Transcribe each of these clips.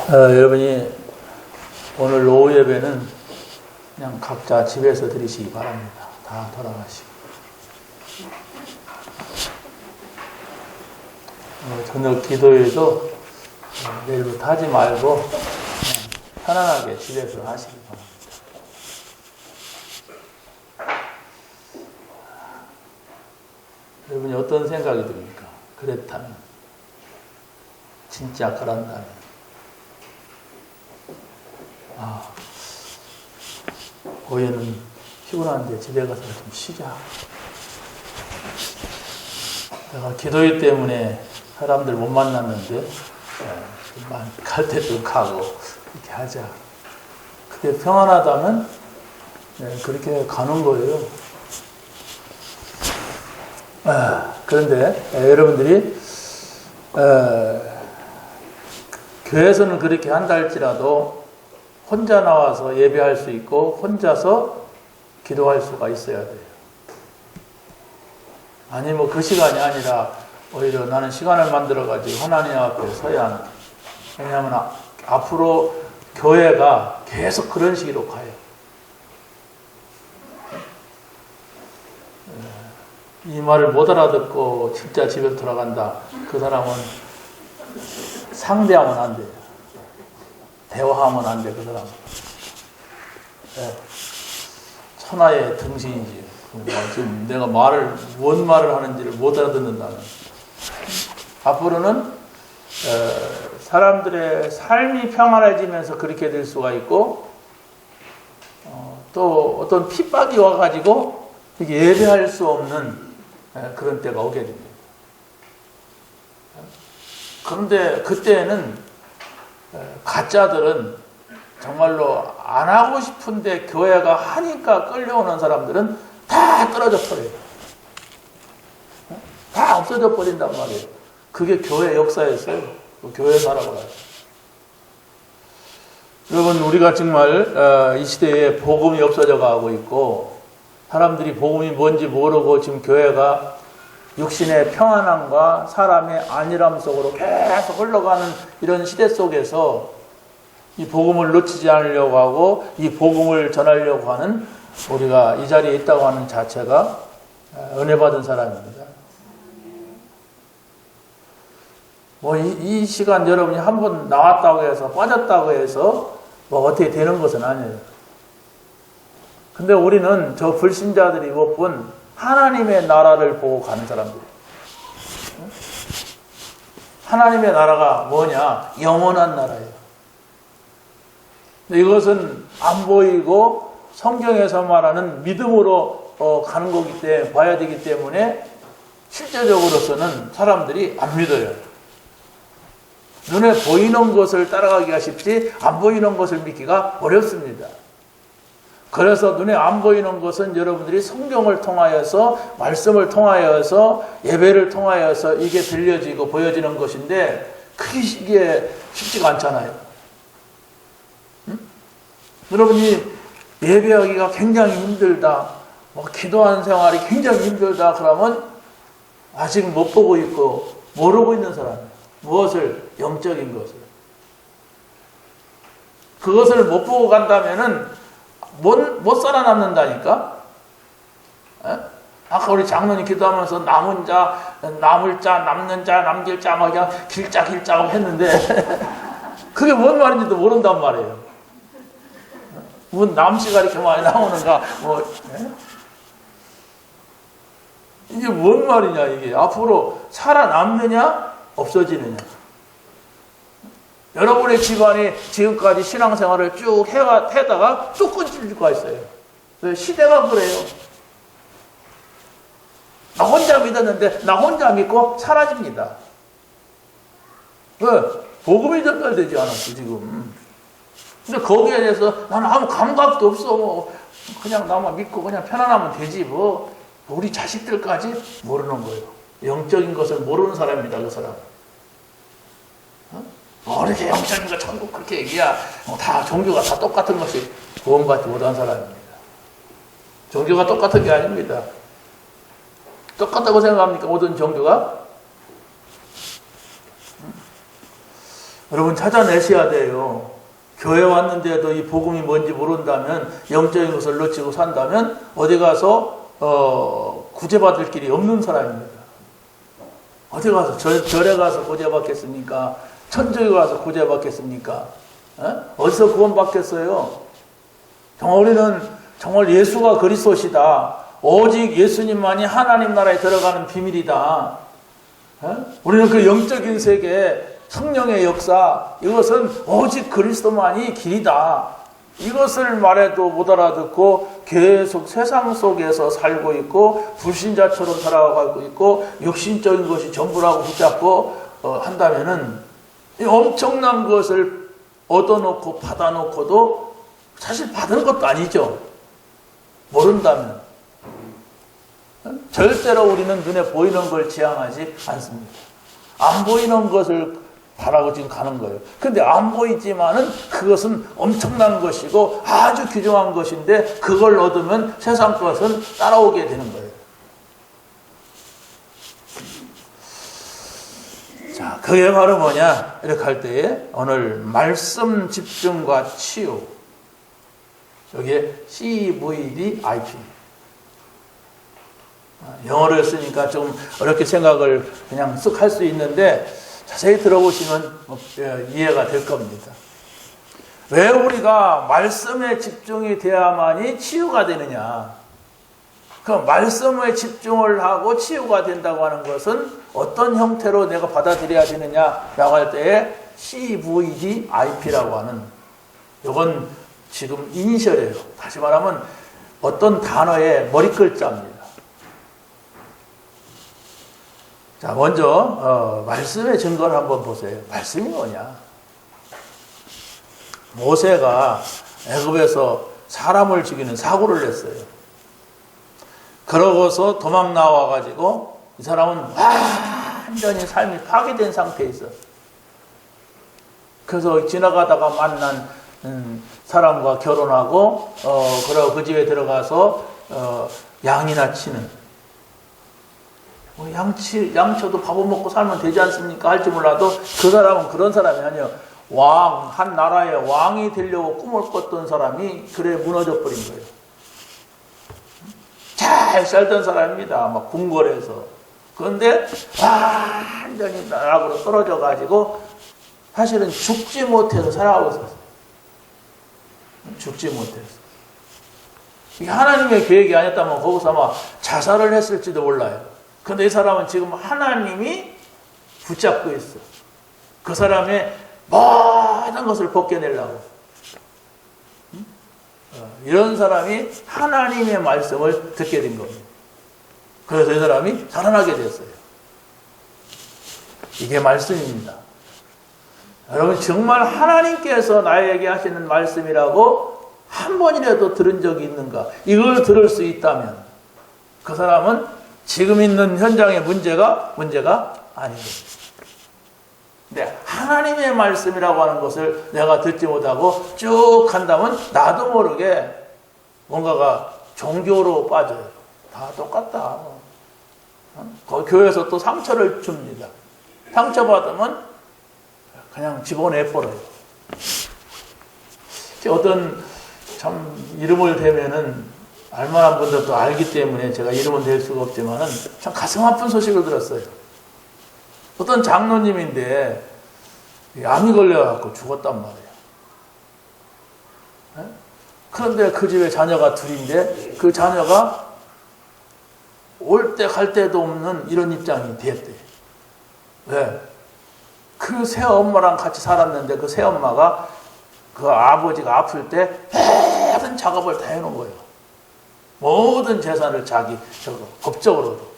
여러분이 오늘 오후 예배는 그냥 각자 집에서 드리시기 바랍니다. 다 돌아가시고. 저녁 기도에도 내일부터 하지 말고 그냥 편안하게 집에서 하시기 바랍니다. 여러분이 어떤 생각이 듭니까? 그렇다면, 진짜 그런다면, 고현은 피곤한데 집에 가서 좀 쉬자. 내가 기도회 때문에 사람들 못 만났는데 갈 때도 가고 그렇게 하자. 그게 평안하다면 그렇게 가는 거예요. 그런데 여러분들이 교회에서는 그렇게 한다 할지라도 혼자 나와서 예배할 수 있고 혼자서 기도할 수가 있어야 돼요. 아니 그 시간이 아니라 오히려 나는 시간을 만들어가지고 하나님 앞에 서야 한다. 왜냐하면 앞으로 교회가 계속 그런 식으로 가요. 이 말을 못 알아듣고 진짜 집에 돌아간다. 그 사람은 상대하면 안 돼요. 대화하면 안 돼, 그 사람은. 천하의 등신이지. 지금 내가 뭔 말을 하는지를 못 알아듣는다면. 앞으로는, 사람들의 삶이 평안해지면서 그렇게 될 수가 있고, 또 어떤 핍박이 와가지고, 예배할 수 없는 그런 때가 오게 됩니다. 그런데 그때는 가짜들은 정말로 안 하고 싶은데 교회가 하니까 끌려오는 사람들은 다 떨어져 버려요. 다 없어져 버린단 말이에요. 그게 교회 역사였어요. 교회사라고 해요. 여러분, 우리가 정말 이 시대에 복음이 없어져 가고 있고 사람들이 복음이 뭔지 모르고 지금 교회가 육신의 평안함과 사람의 안일함 속으로 계속 흘러가는 이런 시대 속에서 이 복음을 놓치지 않으려고 하고 이 복음을 전하려고 하는 우리가 이 자리에 있다고 하는 자체가 은혜 받은 사람입니다. 이 시간 여러분이 한번 나왔다고 해서 빠졌다고 해서 어떻게 되는 것은 아니에요. 근데 우리는 저 불신자들이 못 본 하나님의 나라를 보고 가는 사람들이에요. 하나님의 나라가 뭐냐? 영원한 나라예요. 근데 이것은 안 보이고 성경에서 말하는 믿음으로 가는 거기 때문에 봐야 되기 때문에 실제적으로서는 사람들이 안 믿어요. 눈에 보이는 것을 따라가기가 쉽지 안 보이는 것을 믿기가 어렵습니다. 그래서 눈에 안 보이는 것은 여러분들이 성경을 통하여서 말씀을 통하여서 예배를 통하여서 이게 들려지고 보여지는 것인데 이게 쉽지가 않잖아요. 여러분이 예배하기가 굉장히 힘들다, 기도하는 생활이 굉장히 힘들다 그러면 아직 못 보고 있고 모르고 있는 사람이에요. 무엇을? 영적인 것을. 그것을 못 보고 간다면은 못 살아남는다니까? 아까 우리 장로님 기도하면서 남은 자, 남을 자, 남는 자, 남길 자, 막 그냥 길자 했는데, 그게 뭔 말인지도 모른단 말이에요. 뭔 남씨가 이렇게 많이 나오는가, 이게 뭔 말이냐, 이게. 앞으로 살아남느냐, 없어지느냐. 여러분의 집안이 지금까지 신앙생활을 쭉 해다가 또 끊길 수가 있어요. 시대가 그래요. 나 혼자 믿었는데 나 혼자 믿고 사라집니다. 왜? 복음이 전달되지 않았어 지금. 근데 거기에 대해서 나는 아무 감각도 없어. 그냥 나만 믿고 그냥 편안하면 되지 우리 자식들까지 모르는 거예요. 영적인 것을 모르는 사람입니다. 그 사람. 이렇게 영적인 거 천국 그렇게 얘기야. 다 종교가 다 똑같은 것이 구원받지 못한 사람입니다. 종교가 똑같은 게 아닙니다. 똑같다고 생각합니까? 모든 종교가? 여러분 찾아내셔야 돼요. 교회 왔는데도 이 복음이 뭔지 모른다면, 영적인 것을 놓치고 산다면 어디 가서 구제받을 길이 없는 사람입니다. 어디 가서 절에 가서 구제받겠습니까? 천주에 가서 구제받겠습니까? 어디서 구원받겠어요? 정말 우리는 정말 예수가 그리스도시다. 오직 예수님만이 하나님 나라에 들어가는 비밀이다. 우리는 그 영적인 세계, 성령의 역사, 이것은 오직 그리스도만이 길이다. 이것을 말해도 못 알아듣고 계속 세상 속에서 살고 있고 불신자처럼 살아가고 있고 육신적인 것이 전부라고 붙잡고 한다면은 엄청난 것을 얻어놓고 받아놓고도 사실 받은 것도 아니죠. 모른다면. 절대로 우리는 눈에 보이는 걸 지향하지 않습니다. 안 보이는 것을 바라고 지금 가는 거예요. 근데 안 보이지만은 그것은 엄청난 것이고 아주 귀중한 것인데 그걸 얻으면 세상 것은 따라오게 되는 거예요. 자, 그게 바로 뭐냐? 이렇게 할 때에 오늘 말씀 집중과 치유. 여기에 CVDIP. 영어를 쓰니까 좀 어렵게 생각을 그냥 쓱 할 수 있는데 자세히 들어보시면 이해가 될 겁니다. 왜 우리가 말씀에 집중이 돼야만이 치유가 되느냐? 그 말씀에 집중을 하고 치유가 된다고 하는 것은 어떤 형태로 내가 받아들여야 되느냐라고 할 때에 CVDIP라고 하는, 이건 지금 이니셜이에요. 다시 말하면 어떤 단어의 머리글자입니다. 자, 먼저 말씀의 증거를 한번 보세요. 말씀이 뭐냐? 모세가 애굽에서 사람을 죽이는 사고를 냈어요. 그러고서 도망 나와가지고 이 사람은 완전히 삶이 파괴된 상태에 있어. 그래서 지나가다가 만난 사람과 결혼하고 그러고 그 집에 들어가서 양이나 치는, 양쳐도 밥을 먹고 살면 되지 않습니까? 할지 몰라도 그 사람은 그런 사람이 아니에요. 한 나라의 왕이 되려고 꿈을 꿨던 사람이 그래 무너져 버린 거예요. 잘 살던 사람입니다. 막 궁궐에서. 그런데 완전히 나락으로 떨어져 가지고 사실은 죽지 못해서 살아가고 있었어요. 죽지 못해서. 이게 하나님의 계획이 아니었다면 거기서 아마 자살을 했을지도 몰라요. 그런데 이 사람은 지금 하나님이 붙잡고 있어. 그 사람의 모든 것을 벗겨내려고. 이런 사람이 하나님의 말씀을 듣게 된 겁니다. 그래서 이 사람이 살아나게 됐어요. 이게 말씀입니다. 여러분, 정말 하나님께서 나에게 하시는 말씀이라고 한 번이라도 들은 적이 있는가? 이걸 들을 수 있다면 그 사람은 지금 있는 현장의 문제가 아닌 겁니다. 근데 하나님의 말씀이라고 하는 것을 내가 듣지 못하고 쭉 한다면 나도 모르게 뭔가가 종교로 빠져요. 다 똑같다. 교회에서 또 상처를 줍니다. 상처받으면 그냥 집어내버려요. 어떤 참 이름을 대면은 알만한 분들도 알기 때문에 제가 이름은 댈 수가 없지만은 참 가슴 아픈 소식을 들었어요. 어떤 장로님인데 암이 걸려갖고 죽었단 말이에요. 그런데 그 집에 자녀가 둘인데 그 자녀가 올 때 갈 때도 없는 이런 입장이 됐대. 왜? 그 새엄마랑 같이 살았는데 그 새엄마가 그 아버지가 아플 때 모든 작업을 다 해놓은 거예요. 모든 재산을 자기 법적으로도.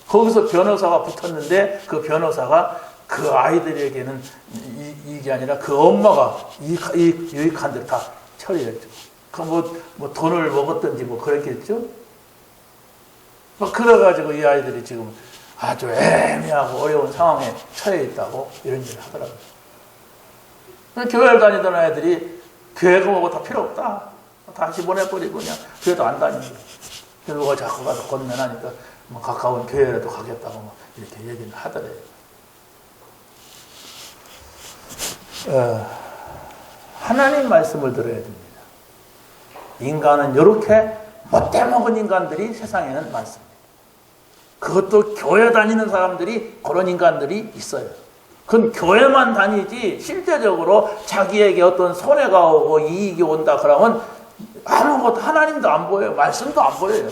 거기서 변호사가 붙었는데 그 변호사가 그 아이들에게는 이익이 아니라 그 엄마가 유익한 대로 다 처리했죠. 뭐 돈을 먹었든지 뭐 그랬겠죠. 막 그래가지고 이 아이들이 지금 아주 애매하고 어려운 상황에 처해 있다고 이런 일을 하더라고요. 교회를 다니던 아이들이 교회가 뭐고 다 필요 없다. 다시 보내버리고 그냥 교회도 안 다니고. 그래서 누가 자꾸 가서 건면하니까 뭐 가까운 교회라도 가겠다고 뭐 이렇게 얘기를 하더래요. 하나님 말씀을 들어야 됩니다. 인간은 이렇게 못돼먹은 인간들이 세상에는 많습니다. 그것도 교회 다니는 사람들이 그런 인간들이 있어요. 그건 교회만 다니지 실제적으로 자기에게 어떤 손해가 오고 이익이 온다 그러면 아무것도 하나님도 안 보여요. 말씀도 안 보여요.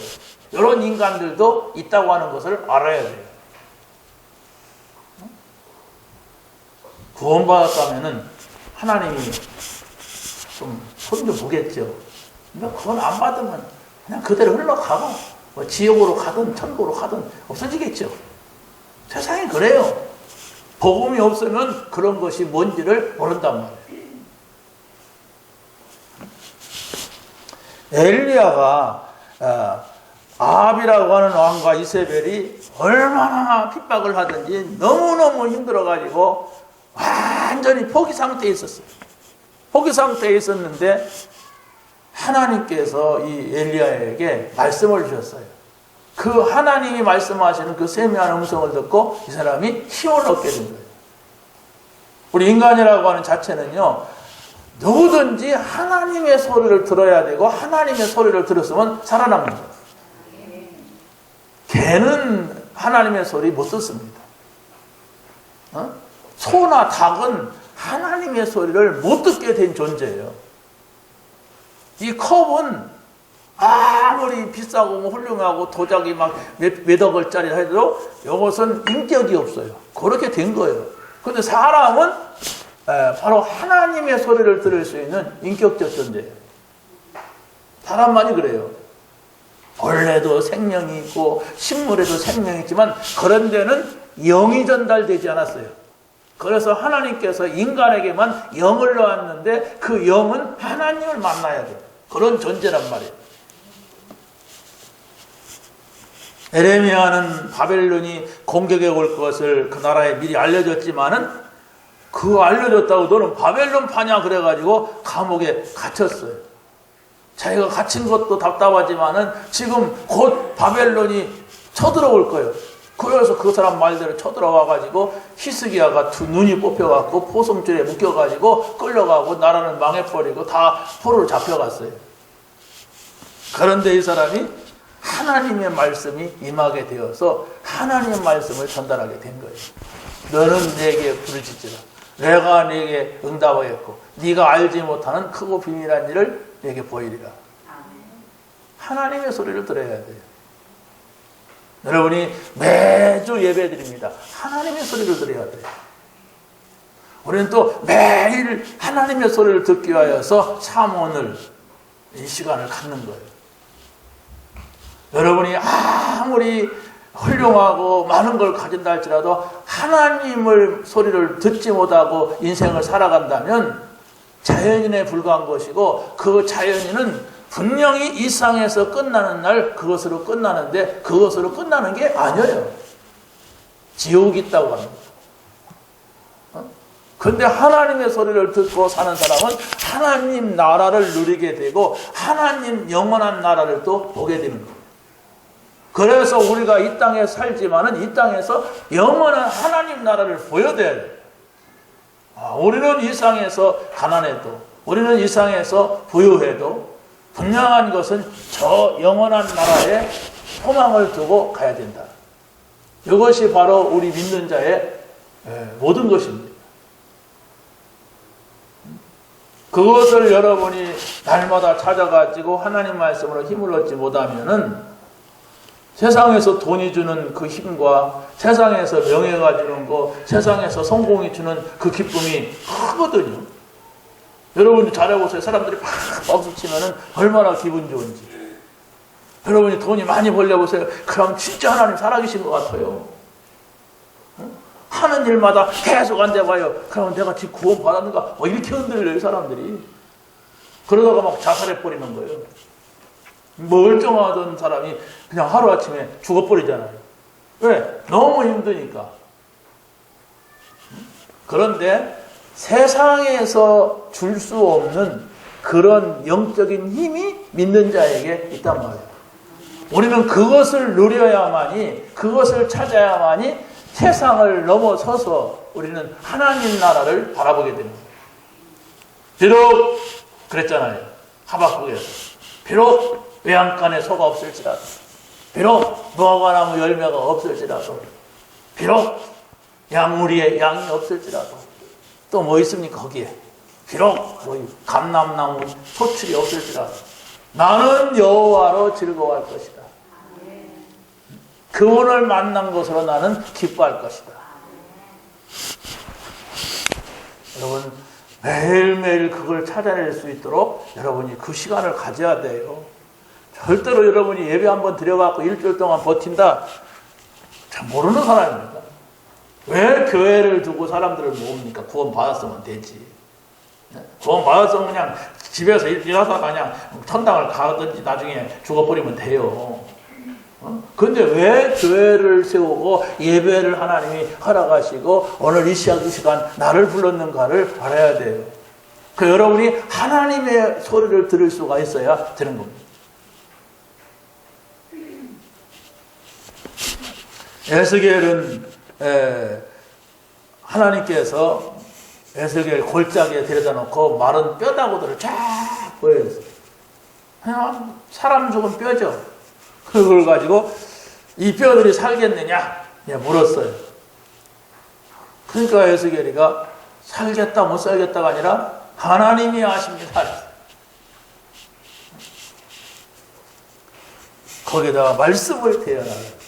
이런 인간들도 있다고 하는 것을 알아야 돼요. 구원받았다면은 하나님이 좀 손 좀 보겠죠. 근데 그건 안 받으면 그냥 그대로 흘러가고 뭐 지옥으로 가든 천국으로 가든 없어지겠죠. 세상이 그래요. 복음이 없으면 그런 것이 뭔지를 모른단 말이에요. 엘리야가 아합이라고 하는 왕과 이세벨이 얼마나 핍박을 하든지 너무너무 힘들어가지고 완전히 포기 상태에 있었어요. 포기 상태에 있었는데 하나님께서 이 엘리야에게 말씀을 주셨어요. 그 하나님이 말씀하시는 그 세미한 음성을 듣고 이 사람이 힘을 얻게 된 거예요. 우리 인간이라고 하는 자체는요, 누구든지 하나님의 소리를 들어야 되고 하나님의 소리를 들었으면 살아납니다. 개는 하나님의 소리 못 듣습니다. 소나 닭은 하나님의 소리를 못 듣게 된 존재예요. 이 컵은 아무리 비싸고 훌륭하고 도자기 막 몇억 원짜리 해도 이것은 인격이 없어요. 그렇게 된 거예요. 근데 사람은 바로 하나님의 소리를 들을 수 있는 인격적 존재예요. 사람만이 그래요. 벌레도 생명이 있고 식물에도 생명이 있지만 그런 데는 영이 전달되지 않았어요. 그래서 하나님께서 인간에게만 영을 넣었는데 그 영은 하나님을 만나야 돼요. 그런 존재란 말이에요. 에레미야는 바벨론이 공격해 올 것을 그 나라에 미리 알려줬지만은 그 알려줬다고 너는 바벨론 파냐 그래가지고 감옥에 갇혔어요. 자기가 갇힌 것도 답답하지만은 지금 곧 바벨론이 쳐들어올 거예요. 그래서 그 사람 말대로 쳐들어와가지고 히스기야가 두 눈이 뽑혀갖고 포성줄에 묶여가지고 끌려가고 나라는 망해버리고 다 포로로 잡혀갔어요. 그런데 이 사람이 하나님의 말씀이 임하게 되어서 하나님의 말씀을 전달하게 된 거예요. 너는 내게 부르짖으라. 내가 네게 응답하였고 네가 알지 못하는 크고 비밀한 일을 내게 보이리라. 하나님의 소리를 들어야 돼요. 여러분이 매주 예배드립니다. 하나님의 소리를 들어야 돼요. 우리는 또 매일 하나님의 소리를 듣기 위하여서 잠언을 이 시간을 갖는 거예요. 여러분이 아무리 훌륭하고 많은 걸 가진다 할지라도 하나님을 소리를 듣지 못하고 인생을 살아간다면 자연인에 불과한 것이고 그 자연인은 분명히 이 상에서 끝나는 날 그것으로 끝나는데 그것으로 끝나는 게 아니에요. 지옥이 있다고 합니다. 그런데 하나님의 소리를 듣고 사는 사람은 하나님 나라를 누리게 되고 하나님 영원한 나라를 또 보게 되는 거예요. 그래서 우리가 이 땅에 살지만은 이 땅에서 영원한 하나님 나라를 보여줘야 돼요. 우리는 이 상에서 가난해도 우리는 이 상에서 부유해도 분명한 것은 저 영원한 나라에 소망을 두고 가야 된다. 이것이 바로 우리 믿는 자의 모든 것입니다. 그것을 여러분이 날마다 찾아가지고 하나님 말씀으로 힘을 얻지 못하면은 세상에서 돈이 주는 그 힘과 세상에서 명예가 주는 거, 세상에서 성공이 주는 그 기쁨이 크거든요. 여러분이 잘해보세요. 사람들이 막 박수 치면은 얼마나 기분 좋은지. 여러분이 돈이 많이 벌려보세요. 그럼 진짜 하나님 살아계신 것 같아요. 하는 일마다 계속 앉아봐요. 그러면 내가 지금 구원 받았는가? 이렇게 흔들려요, 사람들이. 그러다가 막 자살해버리는 거예요. 멀쩡하던 사람이 그냥 하루아침에 죽어버리잖아요. 왜? 너무 힘드니까. 그런데 세상에서 줄 수 없는 그런 영적인 힘이 믿는 자에게 있단 말이에요. 우리는 그것을 누려야만이, 그것을 찾아야만이 세상을 넘어서서 우리는 하나님 나라를 바라보게 됩니다. 비록 그랬잖아요. 하박국에서 비록 외양간에 소가 없을지라도, 비록 무화과나무 열매가 없을지라도, 비록 양무리에 양이 없을지라도, 또 뭐 있습니까 거기에? 비록 감람나무 소출이 없을지라도 나는 여호와로 즐거워할 것이다. 그분을 만난 것으로 나는 기뻐할 것이다. 여러분, 매일매일 그걸 찾아낼 수 있도록 여러분이 그 시간을 가져야 돼요. 절대로 여러분이 예배 한번 드려갖고 일주일 동안 버틴다, 참 모르는 사람입니다. 왜 교회를 두고 사람들을 모읍니까? 구원 받았으면 되지. 구원 받았으면 그냥 집에서 일하다가 그냥 천당을 가든지 나중에 죽어버리면 돼요. 근데 왜 교회를 세우고 예배를 하나님이 허락하시고 오늘 이 시간 나를 불렀는가를 알아야 돼요. 그 여러분이 하나님의 소리를 들을 수가 있어야 되는 겁니다. 에스겔은 하나님께서 에스겔 골짜기에 데려다 놓고 마른 뼈다구들을 쫙 보여줬어요. 그냥 사람 죽은 뼈죠. 그걸 가지고 이 뼈들이 살겠느냐 물었어요. 그러니까 에스겔이가 살겠다 못 살겠다가 아니라 하나님이 아십니다. 거기다가 말씀을 태어나요.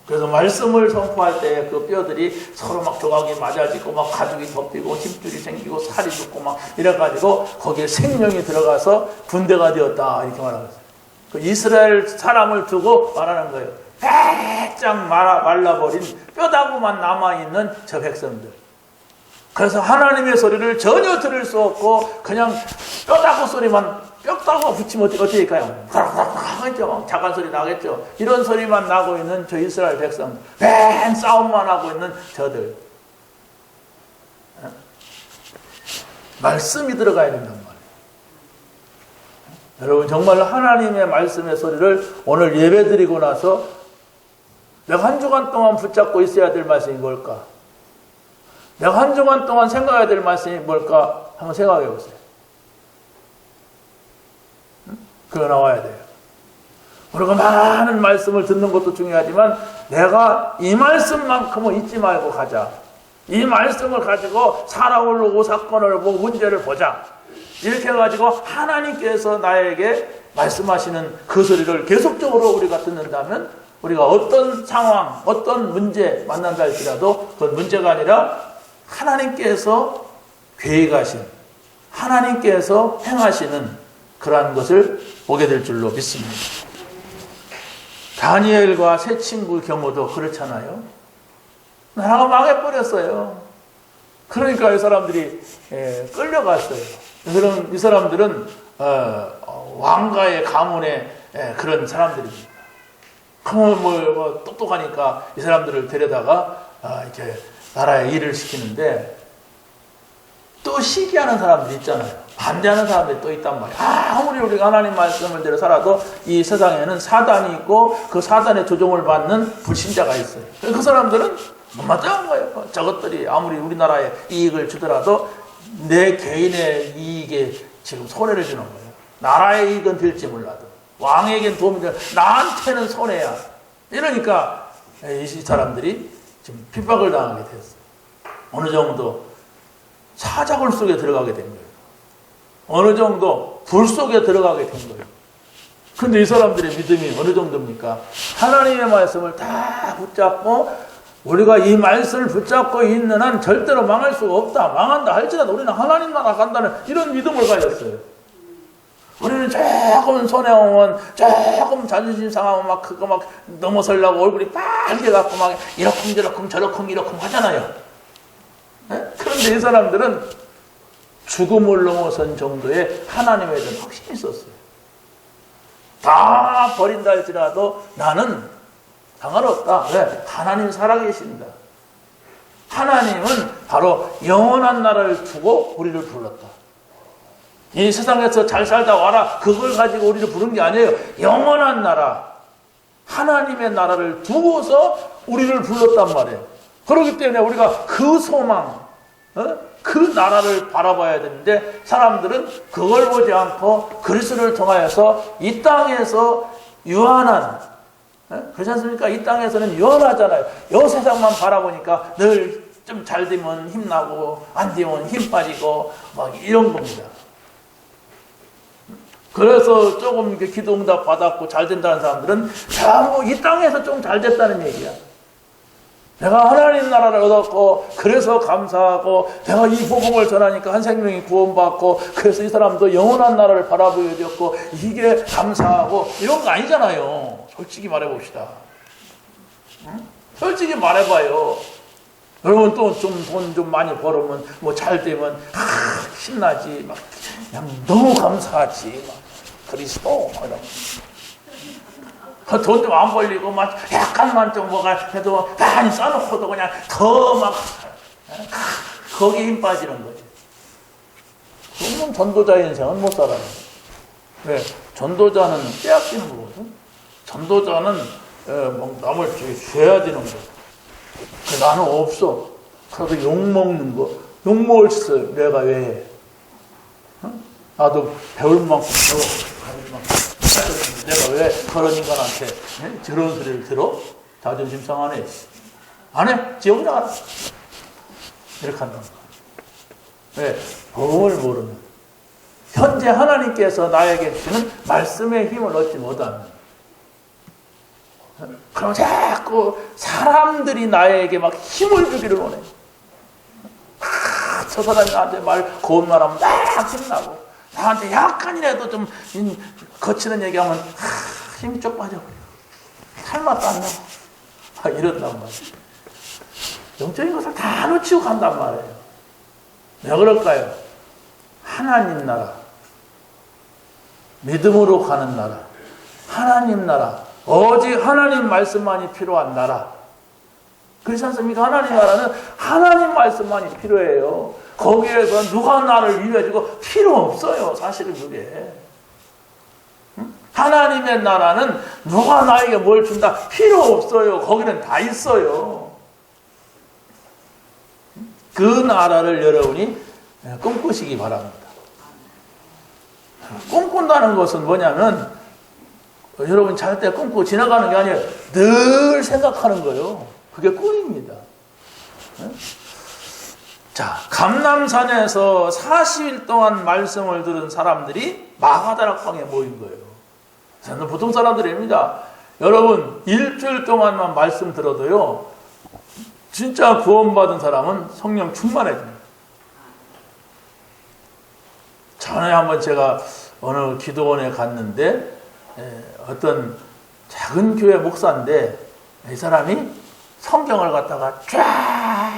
그래서 말씀을 선포할 때 그 뼈들이 서로 막 조각이 맞아지고 막 가죽이 덮이고 힘줄이 생기고 살이 죽고 막 이래가지고 거기에 생명이 들어가서 군대가 되었다 이렇게 말하겠어요. 그 이스라엘 사람을 두고 말하는 거예요. 바짝 말라버린 뼈다구만 남아있는 저 백성들. 그래서 하나님의 소리를 전혀 들을 수 없고 그냥 뼈다구 소리만, 뼈다구가 붙이면 어떻게 될까요? 하겠죠. 작은 소리 나겠죠. 이런 소리만 나고 있는 저 이스라엘 백성들, 맨 싸움만 하고 있는 저들. 말씀이 들어가야 된단 말이에요. 여러분, 정말 하나님의 말씀의 소리를 오늘 예배 드리고 나서 내가 한 주간 동안 붙잡고 있어야 될 말씀이 뭘까? 내가 한 주간 동안 생각해야 될 말씀이 뭘까? 한번 생각해 보세요. 그거 나와야 돼요. 우리가 많은 말씀을 듣는 것도 중요하지만 내가 이 말씀만큼은 잊지 말고 가자. 이 말씀을 가지고 살아올 오사건을 보고 문제를 보자. 이렇게 해가지고 하나님께서 나에게 말씀하시는 그 소리를 계속적으로 우리가 듣는다면 우리가 어떤 상황, 어떤 문제 만난다 할지라도 그건 문제가 아니라 하나님께서 계획하신, 하나님께서 행하시는 그러한 것을 보게 될 줄로 믿습니다. 다니엘과 세 친구 경우도 그렇잖아요. 나라가 망해버렸어요. 그러니까 이 사람들이 끌려갔어요. 이 사람들은 왕가의 가문의 그런 사람들입니다. 뭐 똑똑하니까 이 사람들을 데려다가 이렇게 나라에 일을 시키는데 또 시기하는 사람들이 있잖아요. 반대하는 사람들이 또 있단 말이에요. 아무리 우리가 하나님 말씀을 대로 살아도 이 세상에는 사단이 있고 그 사단의 조종을 받는 불신자가 있어요. 그 사람들은 못마땅한 거예요. 저것들이 아무리 우리나라에 이익을 주더라도 내 개인의 이익에 지금 손해를 주는 거예요. 나라의 이익은 될지 몰라도 왕에겐 도움이 돼. 나한테는 손해야. 이러니까 이 사람들이 지금 핍박을 당하게 됐어요. 어느 정도 사자굴 속에 들어가게 된 거예요. 어느 정도 불 속에 들어가게 된 거예요. 근데 이 사람들의 믿음이 어느 정도입니까? 하나님의 말씀을 다 붙잡고 우리가 이 말씀을 붙잡고 있는 한 절대로 망할 수가 없다. 망한다 할지라도 우리는 하나님 나라 간다는 이런 믿음을 가졌어요. 우리는 조금 손해오면 조금 자존심 상하면 막 그거 막 넘어서려고 얼굴이 빨개갖고 막 이러쿵저러쿵 저러쿵 이러쿵 하잖아요. 네? 그런데 이 사람들은 죽음을 넘어선 정도의 하나님에 대한 확신이 있었어요. 다 버린다 할지라도 나는 상관없다. 왜? 하나님 살아계십니다. 하나님은 바로 영원한 나라를 두고 우리를 불렀다. 이 세상에서 잘 살다 와라 그걸 가지고 우리를 부른 게 아니에요. 영원한 나라, 하나님의 나라를 두고서 우리를 불렀단 말이에요. 그렇기 때문에 우리가 그 소망, 그 나라를 바라봐야 되는데 사람들은 그걸 보지 않고 그리스도를 통하여서 이 땅에서 유한한, 그렇지 않습니까? 이 땅에서는 유한하잖아요. 이 세상만 바라보니까 늘 좀 잘 되면 힘나고 안 되면 힘 빠지고 막 이런 겁니다. 그래서 조금 기도 응답 받았고 잘 된다는 사람들은 전부 이 땅에서 좀 잘 됐다는 얘기야. 내가 하나님 나라를 얻었고 그래서 감사하고 내가 이 복음을 전하니까 한 생명이 구원받고 그래서 이 사람도 영원한 나라를 바라보게 되었고 이게 감사하고 이런 거 아니잖아요. 솔직히 말해봅시다. 응? 솔직히 말해봐요. 여러분 또 좀 돈 좀 많이 벌으면 뭐 잘 되면 신나지 막 그냥 너무 감사하지 막 그리스도 돈 좀 안 벌리고 막 약간만 좀 뭐가 해도 많이 써놓고도 그냥 더 막 거기에 힘 빠지는 거지. 그러면 전도자 인생은 못 살아요. 왜? 전도자는 빼앗기는 거거든. 전도자는 뭐 남을 줘야 되는 거. 나는 없어. 그래도 욕먹는 거. 욕먹을 짓을 내가 왜 해? 나도 배울 만큼 배워. 가질 만큼. 내가 왜 그런 인간한테 저런 소리를 들어? 자존심 상하네. 안 해? 지 혼자 알아. 이렇게 한단 말이야. 왜? 법을 모르면. 현재 하나님께서 나에게 주시는 말씀의 힘을 얻지 못하면. 그럼 자꾸 사람들이 나에게 막 힘을 주기를 원해. 저 사람이 나한테 고운 말하면 막 힘나고 나한테 약간이라도 좀 거치는 얘기하면 힘이 쭉 빠져버려. 살맛도 안 나고 이런단 말이에요. 영적인 것을 다 놓치고 간단 말이에요. 왜 그럴까요? 하나님 나라, 믿음으로 가는 나라, 하나님 나라, 오직 하나님 말씀만이 필요한 나라. 그렇지 않습니까? 하나님 나라는 하나님 말씀만이 필요해요. 거기에서 누가 나를 위해주고 필요 없어요. 사실은 그게. 하나님의 나라는 누가 나에게 뭘 준다 필요 없어요. 거기는 다 있어요. 그 나라를 여러분이 꿈꾸시기 바랍니다. 꿈꾼다는 것은 뭐냐면 여러분 잘 때 꿈꾸고 지나가는 게 아니에요. 늘 생각하는 거예요. 그게 꿈입니다. 자, 감람산에서 40일 동안 말씀을 들은 사람들이 마가다락방에 모인 거예요. 저는 보통 사람들입니다. 여러분 일주일 동안만 말씀 들어도요. 진짜 구원받은 사람은 성령 충만해집니다. 전에 한번 제가 어느 기도원에 갔는데 어떤 작은 교회 목사인데 이 사람이 성경을 갖다가 쫙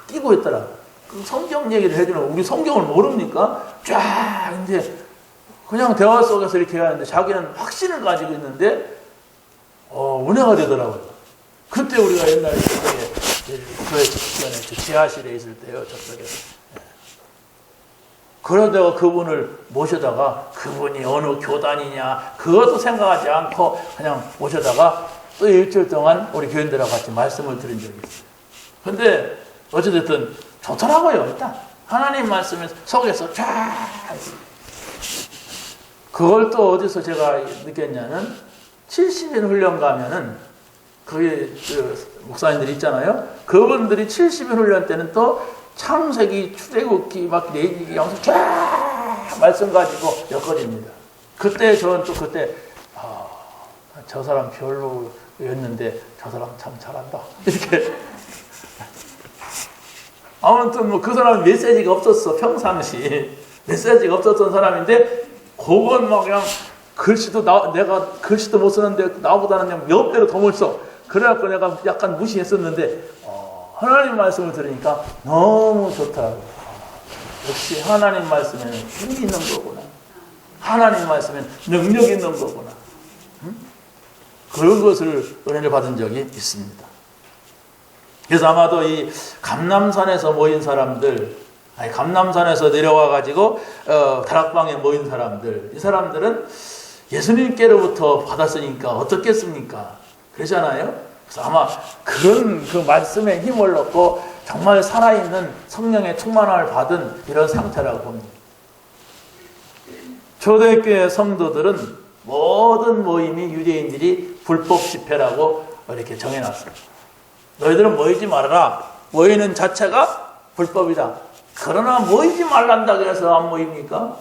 끼고 있더라고요. 그 성경 얘기를 해주는 우리 성경을 모릅니까? 쫙 이제 그냥 대화 속에서 이렇게 하는데 자기는 확신을 가지고 있는데 은혜가 되더라고요. 그때 우리가 옛날에 교회 직전에 지하실에 있을 때요. 저쪽에 그러다가 그분을 모셔다가 그분이 어느 교단이냐 그것도 생각하지 않고 그냥 모셔다가 또 일주일 동안 우리 교인들하고 같이 말씀을 드린 적이 있어요. 근데 어찌됐든 좋더라고요. 일단 하나님 말씀 속에서 쫙 그걸 또 어디서 제가 느꼈냐면 70인 훈련 가면은 거기 목사님들 있잖아요. 그분들이 70인 훈련 때는 또 창세기, 출애굽기, 막 내기기 하면서 쫙 말씀 가지고 엮어집니다. 그때 저는 또 그때 저 사람 별로였는데 저 사람 참 잘한다. 이렇게 아무튼 뭐 그 사람은 메시지가 없었어. 평상시 메시지가 없었던 사람인데 그건 막 그냥 글씨도 내가 글씨도 못 쓰는데 나보다는 그냥 몇 배로 더 못 써. 그래갖고 내가 약간 무시했었는데 하나님 말씀을 들으니까 너무 좋더라고요. 역시 하나님 말씀에는 힘이 있는 거구나. 하나님 말씀에는 능력이 있는 거구나. 그런 것을 은혜를 받은 적이 있습니다. 그래서 아마도 이 감람산에서 모인 사람들, 감람산에서 내려와가지고 다락방에 모인 사람들, 이 사람들은 예수님께로부터 받았으니까 어떻겠습니까? 그러잖아요. 그래서 아마 그런 그 말씀에 힘을 얻고 정말 살아있는 성령의 충만함을 받은 이런 상태라고 봅니다. 초대교회 성도들은 모든 모임이 유대인들이 불법 집회라고 이렇게 정해놨습니다. 너희들은 모이지 말아라. 모이는 자체가 불법이다. 그러나 모이지 말란다 그래서 안 모입니까?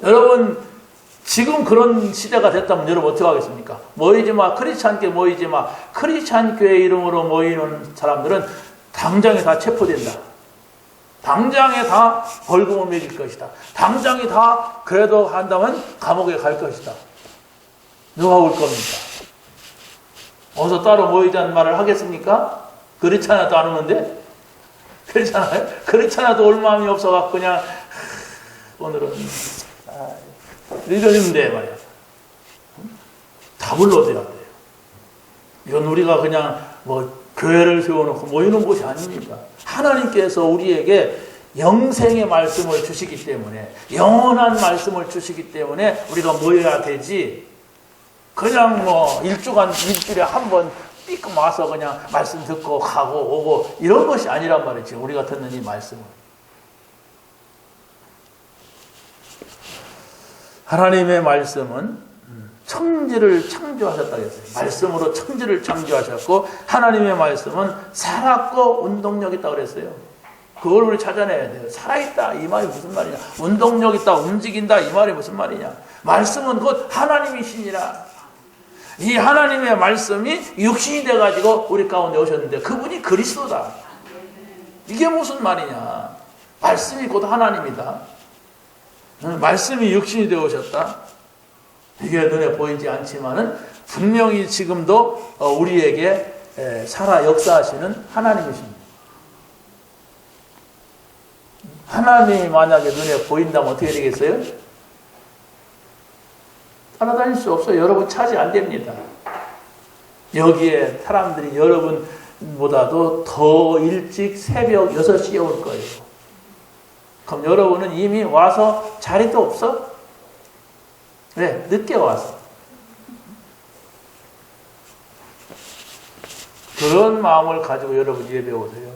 여러분 지금 그런 시대가 됐다면 여러분 어떻게 하겠습니까? 모이지 마. 크리스찬께 모이지 마. 크리스찬 교회 이름으로 모이는 사람들은 당장에 다 체포된다. 당장에 다 벌금을 매길 것이다. 당장에 다 그래도 한다면 감옥에 갈 것이다. 누가 올 겁니까? 어서 따로 모이자는 말을 하겠습니까? 그렇잖아도 안 오는데? 그렇잖아요? 그렇잖아도 올 마음이 없어갖고 그냥 오늘은 이러는데 말이야. 다 불러줘야 돼요. 이건 우리가 그냥 교회를 세워놓고 모이는 곳이 아닙니다. 하나님께서 우리에게 영생의 말씀을 주시기 때문에, 영원한 말씀을 주시기 때문에 우리가 모여야 되지, 그냥 일주일에 한 번 삐끔 와서 그냥 말씀 듣고 가고 오고 이런 것이 아니란 말이지. 우리가 듣는 이 말씀은. 하나님의 말씀은 천지를 창조하셨다고 했어요. 말씀으로 천지를 창조하셨고, 하나님의 말씀은 살았고 운동력 있다고 그랬어요. 그걸 우리 찾아내야 돼요. 살아있다 이 말이 무슨 말이냐, 운동력 있다, 움직인다 이 말이 무슨 말이냐. 말씀은 곧 하나님이시니라. 이 하나님의 말씀이 육신이 돼가지고 우리 가운데 오셨는데 그분이 그리스도다. 이게 무슨 말이냐. 말씀이 곧 하나님이다. 말씀이 육신이 되어 오셨다. 이게 눈에 보이지 않지만은 분명히 지금도 우리에게 살아 역사하시는 하나님이십니다. 하나님이 만약에 눈에 보인다면 어떻게 되겠어요? 따라다닐 수 없어요. 여러분 차지 안 됩니다. 여기에 사람들이 여러분보다도 더 일찍 새벽 6시에 올 거예요. 그럼 여러분은 이미 와서 자리도 없어? 네, 늦게 와서. 그런 마음을 가지고 여러분 예배 오세요.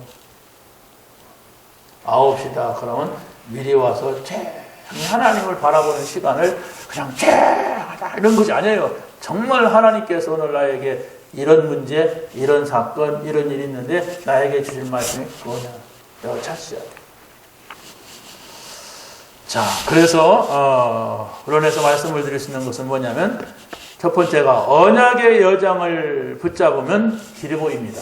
9시다 그러면 미리 와서 하나님을 바라보는 시간을 그냥 하다 이런 것이 아니에요. 정말 하나님께서 오늘 나에게 이런 문제, 이런 사건, 이런 일이 있는데 나에게 주실 말씀이 뭐냐, 내가 찾으셔야 돼. 자, 그래서 그런에서 말씀을 드릴 수 있는 것은 뭐냐면, 첫 번째가 언약의 여정을 붙잡으면 길이 보입니다.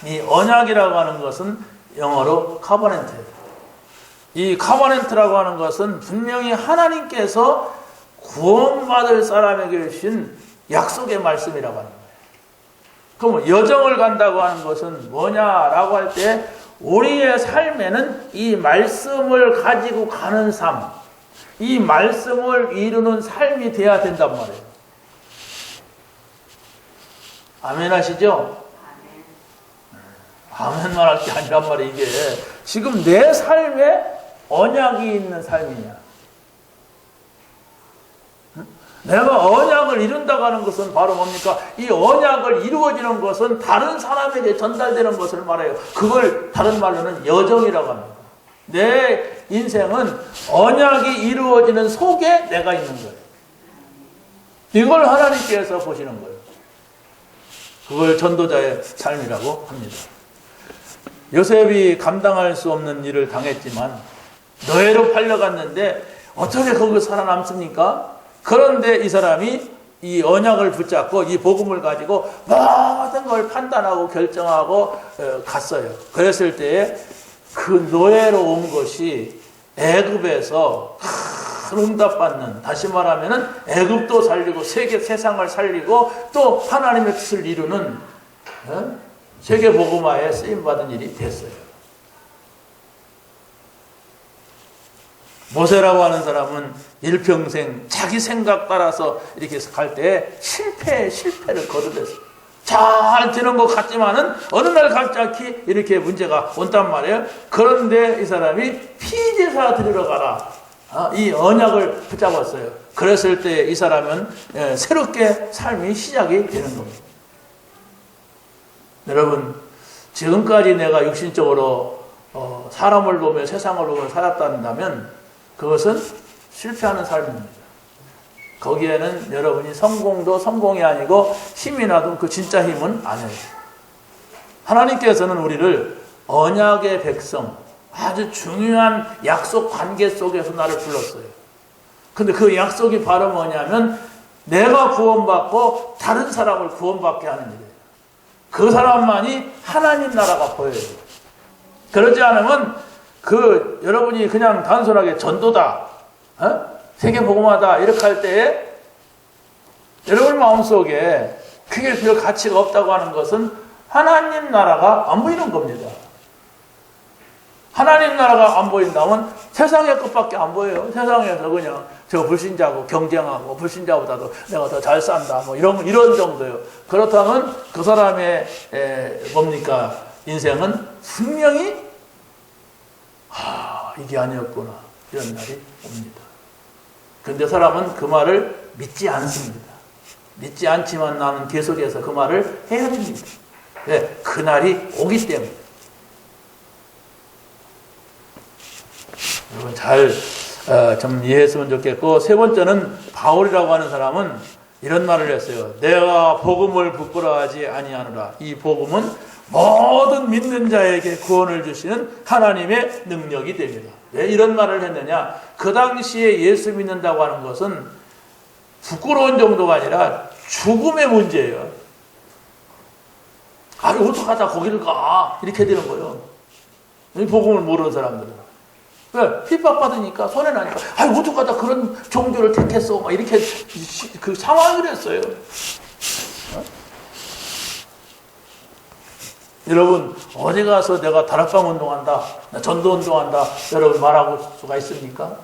이 언약이라고 하는 것은 영어로 커버넌트예요. 이 커버넌트라고 하는 것은 분명히 하나님께서 구원받을 사람에게 주신 약속의 말씀이라고 하는 거예요. 그럼 여정을 간다고 하는 것은 뭐냐라고 할 때, 우리의 삶에는 이 말씀을 가지고 가는 삶, 이 말씀을 이루는 삶이 돼야 된단 말이에요. 아멘 하시죠? 아멘만 할 게 아니란 말이에요. 이게 지금 내 삶에 언약이 있는 삶이냐, 내가 언약을 이룬다고 하는 것은 바로 뭡니까? 이 언약을 이루어지는 것은 다른 사람에게 전달되는 것을 말해요. 그걸 다른 말로는 여정이라고 합니다. 내 인생은 언약이 이루어지는 속에 내가 있는 거예요. 이걸 하나님께서 보시는 거예요. 그걸 전도자의 삶이라고 합니다. 요셉이 감당할 수 없는 일을 당했지만 노예로 팔려갔는데 어떻게 거기서 살아남습니까? 그런데 이 사람이 이 언약을 붙잡고 이 복음을 가지고 모든 걸 판단하고 결정하고 갔어요. 그랬을 때에 그 노예로 온 것이 애굽에서 큰 응답받는, 다시 말하면 애굽도 살리고 세상을 살리고 또 하나님의 뜻을 이루는 세계 복음화에 쓰임받은 일이 됐어요. 모세라고 하는 사람은 일평생 자기 생각 따라서 이렇게 갈 때 실패를 거듭했어요. 잘 되는 것 같지만은 어느 날 갑자기 이렇게 문제가 온단 말이에요. 그런데 이 사람이 피제사 드리러 가라, 이 언약을 붙잡았어요. 그랬을 때 이 사람은 새롭게 삶이 시작이 되는 겁니다. 여러분, 지금까지 내가 육신적으로 사람을 보며 세상을 보며 살았다면 그것은 실패하는 삶입니다. 거기에는 여러분이 성공도 성공이 아니고 힘이 나도 그 진짜 힘은 아니에요. 하나님께서는 우리를 언약의 백성, 아주 중요한 약속 관계 속에서 나를 불렀어요. 근데 그 약속이 바로 뭐냐면 내가 구원받고 다른 사람을 구원받게 하는 일이에요. 그 사람만이 하나님 나라가 보여요. 그러지 않으면 여러분이 그냥 단순하게 전도다, 세계복음화다 이렇게 할 때에 여러분 마음속에 그게 별 가치가 없다고 하는 것은 하나님 나라가 안 보이는 겁니다. 하나님 나라가 안 보인다면 세상의 것밖에 안 보여요. 세상에서 그냥 저 불신자하고 경쟁하고 불신자보다도 내가 더 잘 산다 뭐 이런 정도예요. 그렇다면 그 사람의 뭡니까? 인생은 분명히 이게 아니었구나 이런 날이 옵니다. 근데 사람은 그 말을 믿지 않습니다. 믿지 않지만 나는 계속해서 그 말을 해야 됩니다. 네, 그 날이 오기 때문에. 여러분 잘 좀 이해했으면 좋겠고, 세 번째는 바울이라고 하는 사람은 이런 말을 했어요. 내가 복음을 부끄러워하지 아니하노라. 이 복음은 모든 믿는 자에게 구원을 주시는 하나님의 능력이 됩니다. 왜 이런 말을 했느냐? 그 당시에 예수 믿는다고 하는 것은 부끄러운 정도가 아니라 죽음의 문제예요. 어떡하다 거기를 가? 이렇게 되는 거예요. 이 복음을 모르는 사람들은. 왜? 핍박받으니까, 손해나니까, 어떡하다 그런 종교를 택했어. 막 이렇게 그 상황을 했어요. 여러분, 어디 가서 내가 다락방 운동한다, 전도 운동한다, 여러분 말하고 수가 있습니까?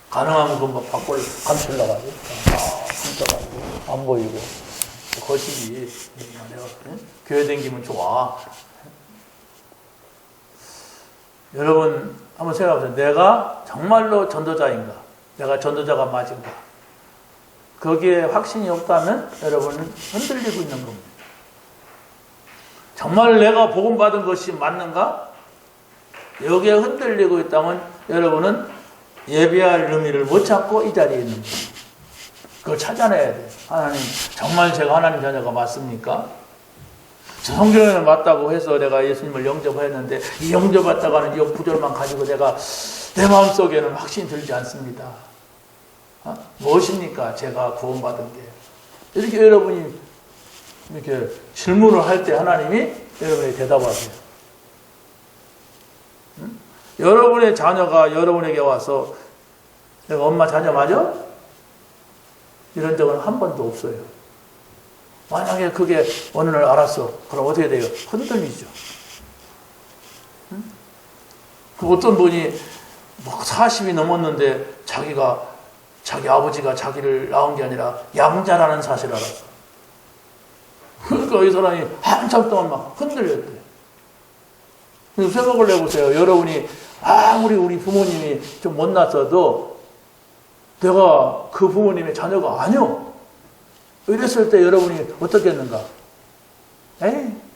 가능하면 그 밖을 감추려가지고, 감춰가지고, 안 보이고, 거시기, 내가 교회 다니면 좋아. 여러분 한번 생각해보세요. 내가 정말로 전도자인가? 내가 전도자가 맞은가? 거기에 확신이 없다면 여러분은 흔들리고 있는 겁니다. 정말 내가 복음받은 것이 맞는가? 여기에 흔들리고 있다면 여러분은 예배할 의미를 못 찾고 이 자리에 있는 거예요. 그걸 찾아내야 돼요. 하나님, 정말 제가 하나님 자녀가 맞습니까? 성경에는 맞다고 해서 내가 예수님을 영접했는데 이 영접했다고 하는 이 구절만 가지고 내가 내 마음속에는 확신이 들지 않습니다. 무엇입니까? 제가 구원받은 게. 이렇게 여러분이 이렇게 질문을 할 때 하나님이 여러분에게 대답하세요. 여러분의 자녀가 여러분에게 와서 내가 엄마 자녀 맞아? 이런 적은 한 번도 없어요. 만약에 그게 어느 날 알았어. 그럼 어떻게 돼요? 흔들리죠. 그 어떤 분이 40이 넘었는데 자기 아버지가 자기를 낳은 게 아니라 양자라는 사실을 알았어. 그러니까 이 사람이 한참 동안 막 흔들렸대. 생각을 해보세요. 여러분이 아무리 우리 부모님이 좀 못났어도 내가 그 부모님의 자녀가 아니오. 이랬을 때 여러분이 어떻겠는가?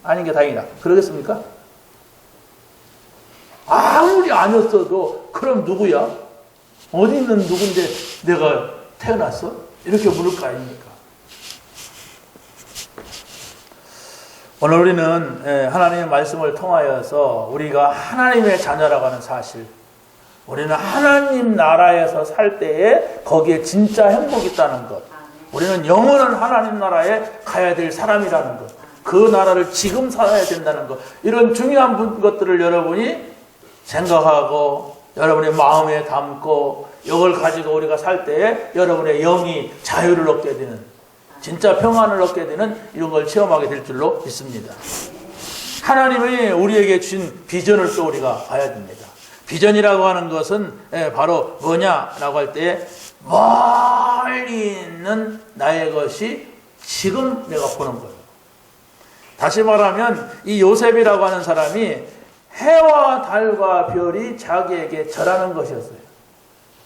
아닌 게 다행이다. 그러겠습니까? 아무리 아니었어도 그럼 누구야? 어디 있는 누군데 내가 태어났어? 이렇게 물을 거 아닙니까? 오늘 우리는 하나님의 말씀을 통하여서 우리가 하나님의 자녀라고 하는 사실, 우리는 하나님 나라에서 살 때에 거기에 진짜 행복이 있다는 것, 우리는 영원한 하나님 나라에 가야 될 사람이라는 것, 그 나라를 지금 살아야 된다는 것, 이런 중요한 것들을 여러분이 생각하고 여러분의 마음에 담고 이걸 가지고 우리가 살 때에 여러분의 영이 자유를 얻게 되는, 진짜 평안을 얻게 되는 이런 걸 체험하게 될 줄로 믿습니다. 하나님이 우리에게 주신 비전을 또 우리가 봐야 됩니다. 비전이라고 하는 것은 바로 뭐냐라고 할 때 멀리 있는 나의 것이 지금 내가 보는 거예요. 다시 말하면 이 요셉이라고 하는 사람이 해와 달과 별이 자기에게 절하는 것이었어요.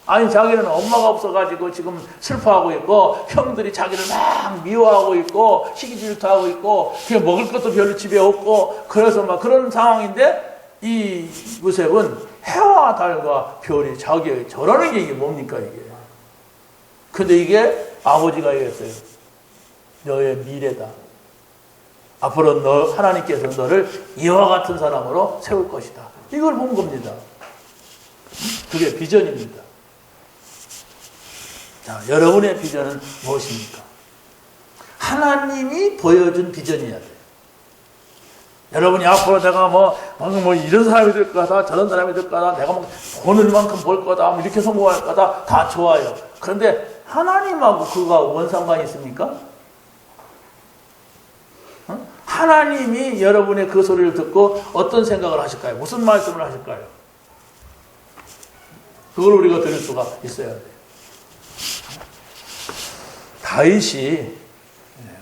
아니 자기는 엄마가 없어가지고 지금 슬퍼하고 있고 형들이 자기를 막 미워하고 있고 시기 질투하고 있고 그냥 먹을 것도 별로 집에 없고 그래서 막 그런 상황인데 이 요셉은 해와 달과 별이 자기에게 저러는 게 이게 뭡니까 이게. 근데 이게 아버지가 얘기했어요. 너의 미래다. 앞으로 너 하나님께서 너를 이와 같은 사람으로 세울 것이다. 이걸 본 겁니다. 그게 비전입니다. 자, 여러분의 비전은 무엇입니까? 하나님이 보여준 비전이어야 돼요. 여러분이 앞으로 내가 뭐 이런 사람이 될 거다, 저런 사람이 될 거다, 내가 뭐 돈을 만큼 벌 거다, 뭐 이렇게 성공할 거다, 다 좋아요. 그런데 하나님하고 그가 뭔 상관이 있습니까? 하나님이 여러분의 그 소리를 듣고 어떤 생각을 하실까요? 무슨 말씀을 하실까요? 그걸 우리가 들을 수가 있어야 돼요. 다윗이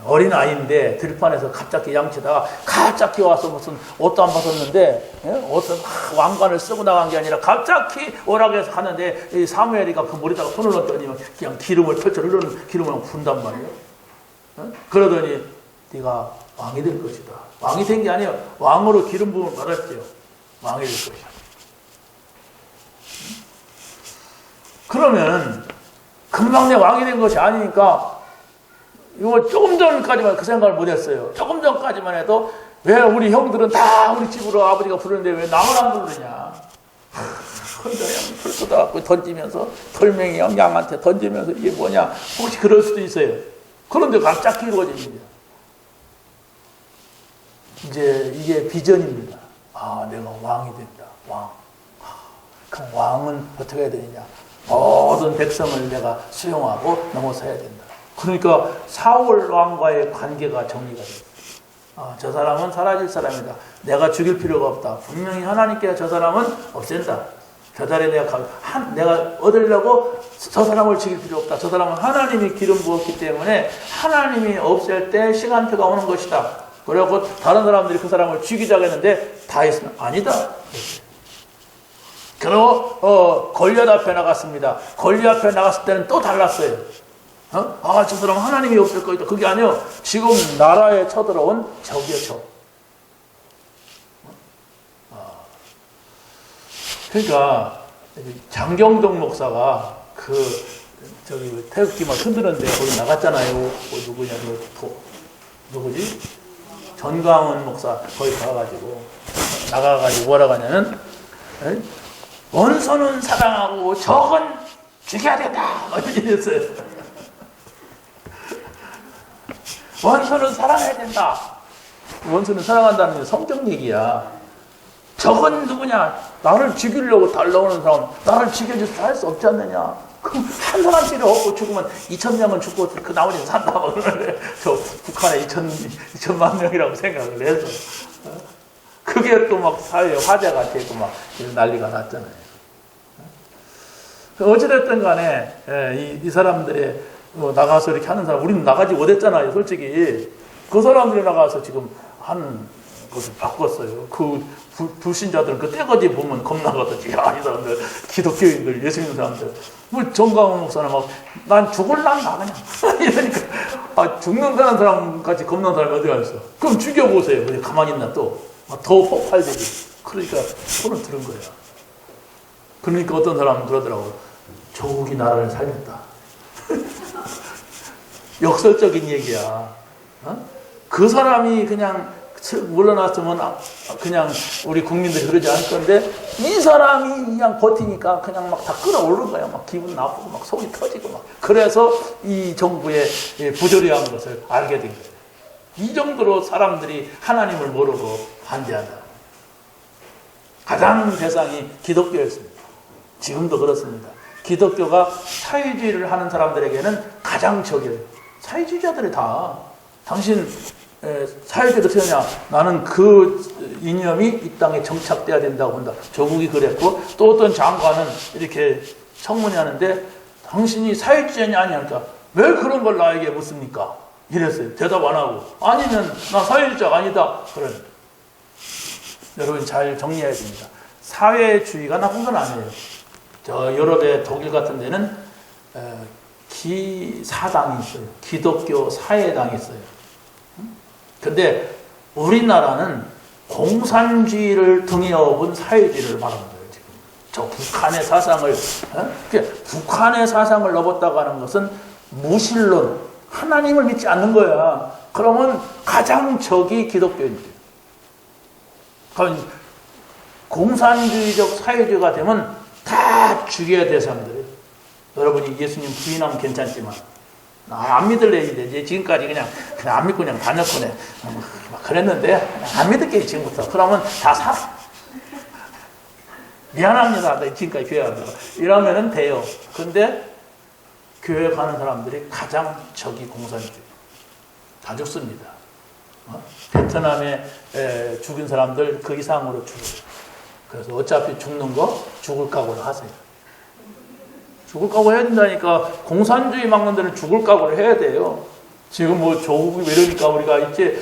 어린 아이인데 들판에서 갑자기 양치다가 갑자기 와서 무슨 옷도 안 벗었는데 어떤 왕관을 쓰고 나간 게 아니라 갑자기 오라고 해서 가는데 이 사무엘이가 그 머리다가 손을 넣더니 그냥 기름을 펼쳐 흐르는 기름을 분단 말이에요. 그러더니 네가 왕이 될 것이다. 왕이 된 게 아니에요. 왕으로 기름 부음을 받았죠. 왕이 될 것이다. 그러면 금방 내 왕이 된 것이 아니니까 이거 조금 전까지만 그 생각을 못했어요. 조금 전까지만 해도 왜 우리 형들은 다 우리 집으로 아버지가 부르는데 왜 나만 안 부르냐. 혼자 그냥 풀 쏟아갖고 던지면서 털맹이 양한테 던지면서 이게 뭐냐. 혹시 그럴 수도 있어요. 그런데 갑자기 이루어집니다. 이제 이게 비전입니다. 아, 내가 왕이 된다. 왕. 그럼 왕은 어떻게 해야 되느냐. 모든 백성을 내가 수용하고 넘어서야 된다. 그러니까 사울 왕과의 관계가 정리가 됐어요. 아, 저 사람은 사라질 사람이다. 내가 죽일 필요가 없다. 분명히 하나님께서 저 사람은 없앤다. 저 자리에 내가 얻으려고 저 사람을 죽일 필요 없다. 저 사람은 하나님이 기름 부었기 때문에 하나님이 없앨 때 시간표가 오는 것이다. 그래갖고 다른 사람들이 그 사람을 죽이자고 했는데 다윗은 아니다. 그리고 골리앗 앞에 나갔습니다. 골리앗 앞에 나갔을 때는 또 달랐어요. 아, 저 사람 하나님이 없을 거다. 그게 아니요. 지금 나라에 쳐들어온 적이요, 적. 그러니까 장경동 목사가 태극기 막 흔드는데 거기 나갔잖아요. 누구냐, 누구지? 전광훈 목사 거기 나가가지고 뭐라고 하냐면 원수는 사랑하고 적은 죽여야 된다. 이랬어요. 원수는 사랑해야 된다. 원수는 사랑한다는 게 성경 얘기야. 적은 누구냐? 나를 죽이려고 달려오는 사람, 나를 죽여줘서 할 수 없지 않느냐? 그럼 한 사람씩이 없고 죽으면 2,000명은 죽고 그 나머지는 산다고 그러는데 저 북한에 2천만 명이라고 생각을 해서 그게 또 막 사회에 화제가 되고 막 난리가 났잖아요. 어찌됐든 간에 이 사람들의 나가서 이렇게 하는 사람, 우리는 나가지 못했잖아요, 솔직히. 그 사람들이 나가서 지금 한 것을 바꿨어요. 그 불신자들은 그 떼거지 보면 겁나거든요. 야, 이 사람들, 기독교인들, 예수 믿는 사람들. 뭐 정강훈 목사는 막, 난 죽을란 나 그냥. 이러니까, 아, 죽는다는 사람같이 겁나는 사람이 어디 가있어. 그럼 죽여보세요. 가만히 있나 또. 더 폭발되지. 그러니까 손을 들은 거야. 그러니까 어떤 사람은 그러더라고. 조국이 나라를 살렸다. 역설적인 얘기야. 그 사람이 그냥 물러났으면 그냥 우리 국민들이 그러지 않을 건데 이 사람이 그냥 버티니까 그냥 막 다 끌어오른 거야. 막 기분 나쁘고 막 속이 터지고 막. 그래서 이 정부의 부조리한 것을 알게 된 거예요. 이 정도로 사람들이 하나님을 모르고 반대한다. 가장 대상이 기독교였습니다. 지금도 그렇습니다. 기독교가 사회주의를 하는 사람들에게는 가장 적이에요. 사회주의자들이 다. 당신 사회주의 어떻게 하냐. 나는 그 이념이 이 땅에 정착돼야 된다고 한다. 조국이 그랬고 또 어떤 장관은 이렇게 청문회 하는데 당신이 사회주의냐 아니니까 왜 그런 걸 나에게 묻습니까? 이랬어요. 대답 안 하고. 아니면 나 사회주의자가 아니다. 그래. 여러분 잘 정리해야 됩니다. 사회주의가 나쁜 건 아니에요. 저 유럽의 독일 같은 데는 기사당이 있어요. 기독교 사회당이 있어요. 근데 우리나라는 공산주의를 등에 업은 사회주의를 말하는 거예요. 지금 저 북한의 사상을 북한의 사상을 넘었다고 하는 것은 무신론, 하나님을 믿지 않는 거야. 그러면 가장 적이 기독교인들. 그럼 공산주의적 사회주의가 되면 다 죽여야 될 사람들이에요. 여러분이 예수님 부인하면 괜찮지만 안 믿을래 이제 지금까지 그냥 안 믿고 그냥 다녔구네 막 그랬는데 안 믿을게 지금부터. 그러면 다 미안합니다. 지금까지 교회 간다고 이러면은 돼요. 근데 교회 가는 사람들이 가장 적이 공산주의. 다 죽습니다. 베트남에 죽인 사람들 그 이상으로 죽어요. 그래서 어차피 죽는 거 죽을 각오를 하세요. 죽을 각오 해야 된다니까. 공산주의 막는 데는 죽을 각오를 해야 돼요. 지금 뭐 조국이 이러니까 우리가 이제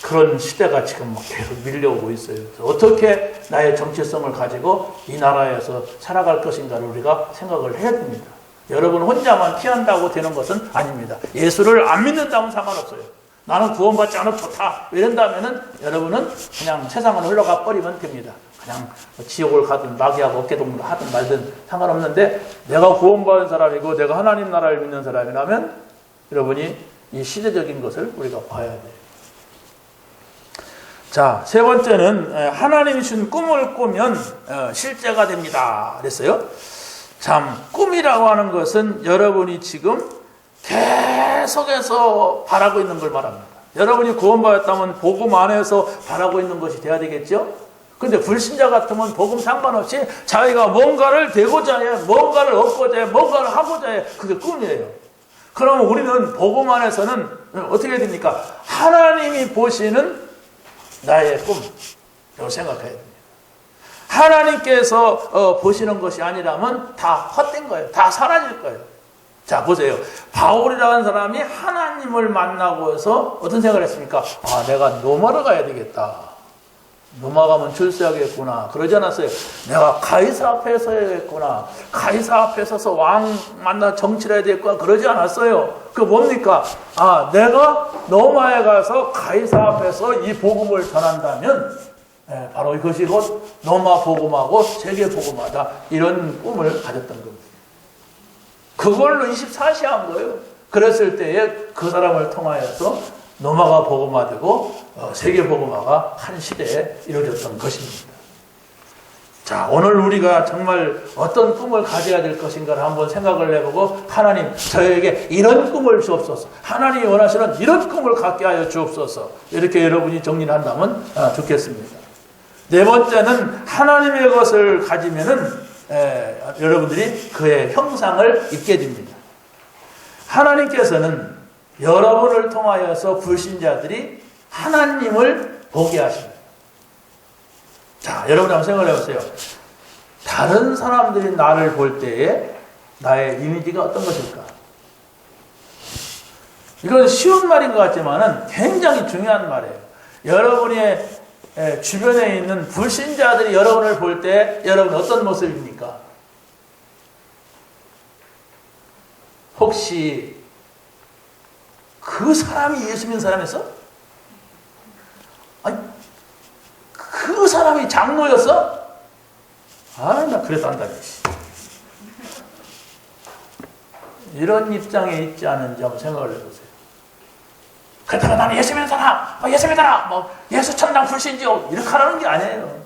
그런 시대가 지금 계속 밀려오고 있어요. 어떻게 나의 정체성을 가지고 이 나라에서 살아갈 것인가를 우리가 생각을 해야 됩니다. 여러분 혼자만 피한다고 되는 것은 아닙니다. 예수를 안 믿는다면 상관없어요. 나는 구원받지 않아도 좋다 이런다면은 여러분은 그냥 세상을 흘러가 버리면 됩니다. 그냥 지옥을 가든 마귀하고 어깨동무를 하든 말든 상관없는데, 내가 구원받은 사람이고 내가 하나님 나라를 믿는 사람이라면 여러분이 이 시대적인 것을 우리가 봐야 돼요. 자, 세 번째는 하나님이 준 꿈을 꾸면 실제가 됩니다 그랬어요. 참, 꿈이라고 하는 것은 여러분이 지금 계속해서 바라고 있는 걸 말합니다. 여러분이 구원받았다면 복음 안에서 바라고 있는 것이 돼야 되겠죠? 근데 불신자 같으면 복음 상관없이 자기가 뭔가를 되고자 해, 뭔가를 얻고자 해, 뭔가를 하고자 해. 그게 꿈이에요. 그러면 우리는 복음 안에서는 어떻게 됩니까? 하나님이 보시는 나의 꿈이라고 생각해야 됩니다. 하나님께서 보시는 것이 아니라면 다 헛된 거예요. 다 사라질 거예요. 자, 보세요. 바울이라는 사람이 하나님을 만나고 해서 어떤 생각을 했습니까? 아, 내가 로마로 가야 되겠다. 로마 가면 출세하겠구나. 그러지 않았어요. 내가 가이사 앞에 서야겠구나. 가이사 앞에 서서 왕 만나 정치를 해야 되겠구나. 그러지 않았어요. 그 뭡니까? 아, 내가 로마에 가서 가이사 앞에서 이 복음을 전한다면 바로 이것이 곧 로마 복음하고 세계 복음하다. 이런 꿈을 가졌던 겁니다. 그걸로 24시 한 거예요. 그랬을 때에 그 사람을 통하여서 로마가 복음화되고 세계 복음화가 한 시대에 이루어졌던 것입니다. 자, 오늘 우리가 정말 어떤 꿈을 가져야 될 것인가를 한번 생각을 해보고, 하나님 저에게 이런 꿈을 주옵소서, 하나님이 원하시는 이런 꿈을 갖게 하여 주옵소서, 이렇게 여러분이 정리를 한다면 좋겠습니다. 네 번째는 하나님의 것을 가지면은 여러분들이 그의 형상을 입게 됩니다. 하나님께서는 여러분을 통하여서 불신자들이 하나님을 보게 하십니다. 자, 여러분 한번 생각해 보세요. 다른 사람들이 나를 볼 때에 나의 이미지가 어떤 것일까? 이건 쉬운 말인 것 같지만 굉장히 중요한 말이에요. 여러분의 주변에 있는 불신자들이 여러분을 볼 때 여러분 어떤 모습입니까? 혹시 그 사람이 예수 믿는 사람이었어? 아니, 그 사람이 장로였어? 아, 나 그래도 안다. 이런 입장에 있지 않은지 한번 생각을 해보세요. 그렇다고 나는 예수 믿는 사람, 예수 믿어라, 예수 천당 불신지요, 이렇게 하라는 게 아니에요.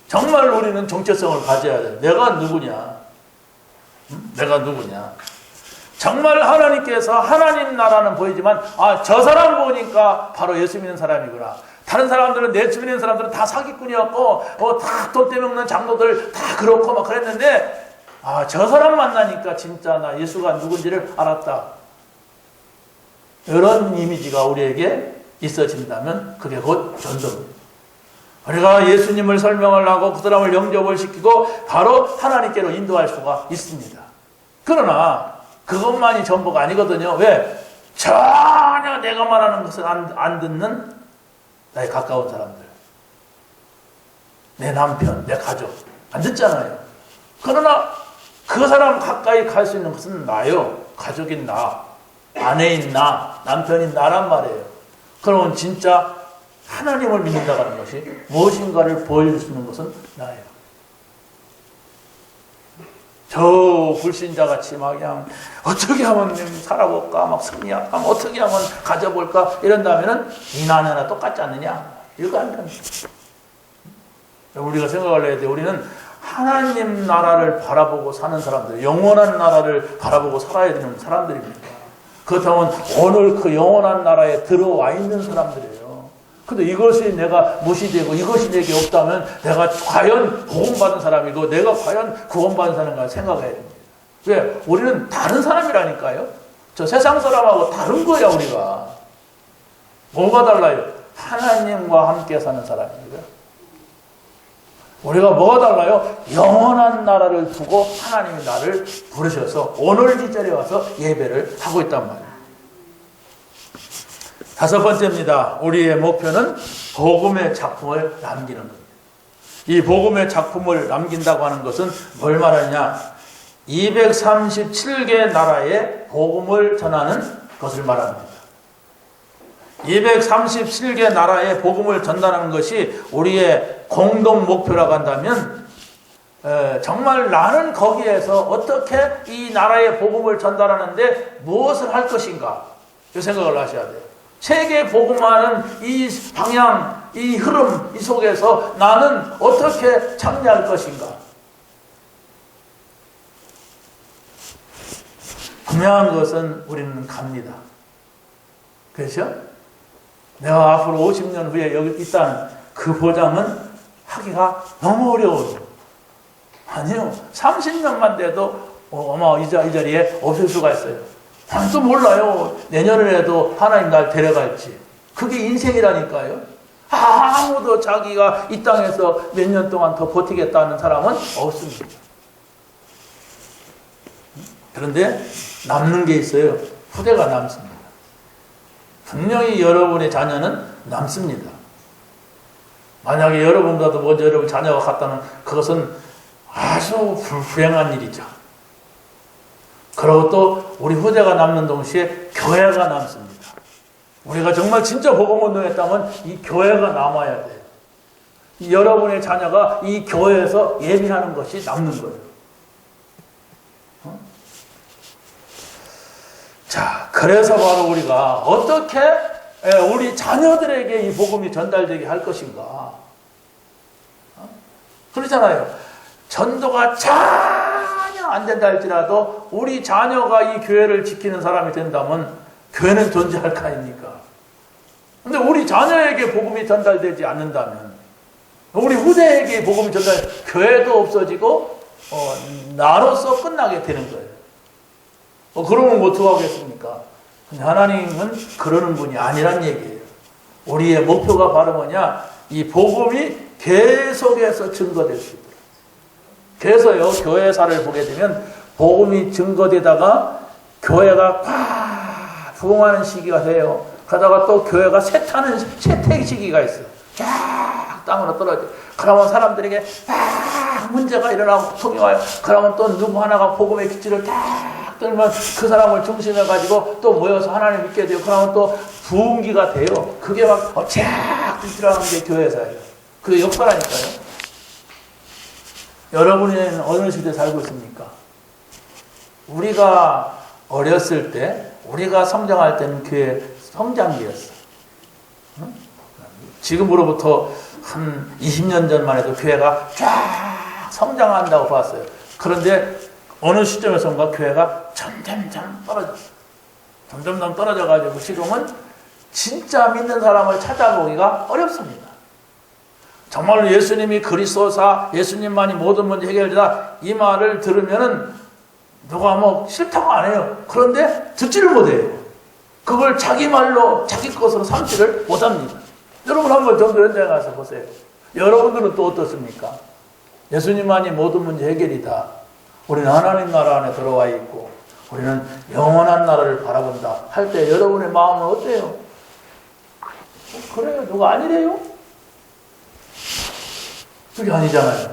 정말 우리는 정체성을 가져야 돼요. 내가 누구냐? 내가 누구냐? 정말 하나님께서 하나님 나라는 보이지만, 아, 저 사람 보니까 바로 예수 믿는 사람이구나. 다른 사람들은, 내 주변에 있는 사람들은 다 사기꾼이었고, 다 돈 때문에 장로들 다 그렇고 막 그랬는데, 아, 저 사람 만나니까 진짜 나 예수가 누군지를 알았다. 이런 이미지가 우리에게 있어진다면 그게 곧 전도입니다. 우리가 예수님을 설명을 하고 그 사람을 영접을 시키고 바로 하나님께로 인도할 수가 있습니다. 그러나 그것만이 전부가 아니거든요. 왜? 전혀 내가 말하는 것을 안 듣는 나의 가까운 사람들, 내 남편, 내 가족 안 듣잖아요. 그러나 그 사람 가까이 갈 수 있는 것은 나요. 가족인 나, 아내인 나, 남편인 나란 말이에요. 그러면 진짜 하나님을 믿는다는 것이 무엇인가를 보여줄 수 있는 것은 나예요. 저 불신자같이 막 그냥 어떻게 하면 살아볼까, 막 승리할까, 어떻게 하면 가져볼까 이런다면은 이 나는 똑같지 않느냐? 이거 안 됩니다. 우리가 생각을 해야 돼. 우리는 하나님 나라를 바라보고 사는 사람들, 영원한 나라를 바라보고 살아야 되는 사람들입니다. 그렇다면 오늘 그 영원한 나라에 들어와 있는 사람들이에요. 근데 이것이 내가 무시되고 이것이 내게 없다면 내가 과연 구원받은 사람이고 내가 과연 구원받은 사람인가 생각해야 됩니다. 왜? 우리는 다른 사람이라니까요. 저 세상 사람하고 다른 거야 우리가. 뭐가 달라요? 하나님과 함께 사는 사람입니다. 우리가 뭐가 달라요? 영원한 나라를 두고 하나님이 나를 부르셔서 오늘 이 자리에 와서 예배를 하고 있단 말이에요. 다섯 번째입니다. 우리의 목표는 복음의 작품을 남기는 겁니다. 이 복음의 작품을 남긴다고 하는 것은 뭘 말하냐? 237개 나라에 복음을 전하는 것을 말합니다. 237개 나라에 복음을 전달하는 것이 우리의 공동 목표라고 한다면 정말 나는 거기에서 어떻게 이 나라의 복음을 전달하는데 무엇을 할 것인가 이 생각을 하셔야 돼요. 세계 복음하는 이 방향, 이 흐름, 이 속에서 나는 어떻게 참여할 것인가. 분명한 것은 우리는 갑니다. 그렇죠? 내가 앞으로 50년 후에 여기 있다는 그 보장은 하기가 너무 어려워요. 아니요. 30년만 돼도 아마 이 자리에 없을 수가 있어요. 또 몰라요. 내년에도 하나님 날 데려갈지. 그게 인생이라니까요. 아무도 자기가 이 땅에서 몇 년 동안 더 버티겠다는 사람은 없습니다. 그런데 남는 게 있어요. 후대가 남습니다. 분명히 여러분의 자녀는 남습니다. 만약에 여러분보다도 먼저 여러분 자녀가 갔다는 그것은 아주 불행한 일이죠. 그리고 또 우리 후대가 남는 동시에 교회가 남습니다. 우리가 정말 진짜 복음운동했다면 이 교회가 남아야 돼요. 여러분의 자녀가 이 교회에서 예비하는 것이 남는 거예요. 자, 그래서 바로 우리가 어떻게 우리 자녀들에게 이 복음이 전달되게 할 것인가. 그렇잖아요. 전도가 전혀 안 된다 할지라도 우리 자녀가 이 교회를 지키는 사람이 된다면 교회는 존재할 거 아닙니까? 근데 우리 자녀에게 복음이 전달되지 않는다면 우리 후대에게 복음이 교회도 없어지고 나로서 끝나게 되는 거예요. 그러면 어떡하겠습니까? 하나님은 그러는 분이 아니란 얘기예요. 우리의 목표가 바로 뭐냐? 이 복음이 계속해서 증거될 수 있도록. 그래서요, 교회사를 보게 되면 복음이 증거되다가 교회가 꽉 부흥하는 시기가 돼요. 그러다가 또 교회가 쇠퇴 시기가 있어요. 쫙 땅으로 떨어져. 그러면 사람들에게 막 문제가 일어나고 고통이 와요. 그러면 또 누구 하나가 복음의 기치를 딱 들면 그 사람을 중심해가지고 또 모여서 하나님 믿게 돼요. 그러면 또 부흥기가 돼요. 그게 막 쫙 들어가는 게 교회사예요. 그게 역사라니까요. 여러분은 어느 시대에 살고 있습니까? 우리가 어렸을 때, 우리가 성장할 때는 교회 성장기였어. 응? 지금으로부터 한 20년 전만 해도 교회가 쫙 성장한다고 봤어요. 그런데 어느 시점에서인가 교회가 점점점 떨어졌어요. 점점점 떨어져가지고 지금은 진짜 믿는 사람을 찾아보기가 어렵습니다. 정말로 예수님이 그리스도사, 예수님만이 모든 문제 해결자다 이 말을 들으면은 누가 뭐 싫다고 안 해요. 그런데 듣지를 못해요. 그걸 자기 말로 자기 것으로 삼지를 못합니다. 여러분 한번 전도 현장에 가서 보세요. 여러분들은 또 어떻습니까? 예수님만이 모든 문제 해결이다. 우리는 하나님 나라 안에 들어와 있고 우리는 영원한 나라를 바라본다 할 때 여러분의 마음은 어때요? 그래요? 누가 아니래요? 그게 아니잖아요.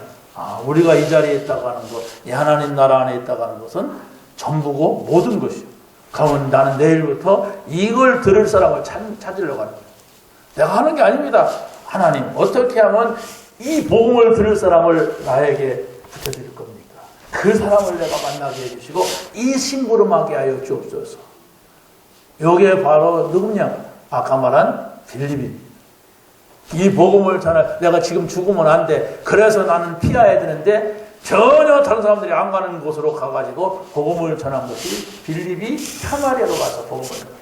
우리가 이 자리에 있다고 하는 것, 이 하나님 나라 안에 있다고 하는 것은 전부고 모든 것이요. 그러면 나는 내일부터 이걸 들을 사람을 찾으려고 하는 거예요. 내가 하는 게 아닙니다. 하나님, 어떻게 하면 이 복음을 들을 사람을 나에게 붙여드릴 겁니까? 그 사람을 내가 만나게 해주시고 이 심부름하게 하여 주옵소서. 요게 바로 누구냐? 아까 말한 빌립입니다. 이 복음을 전해, 내가 지금 죽으면 안 돼. 그래서 나는 피해야 되는데 전혀 다른 사람들이 안 가는 곳으로 가가지고 복음을 전한 것이 빌립이 사마리아로 가서 복음을 전해요.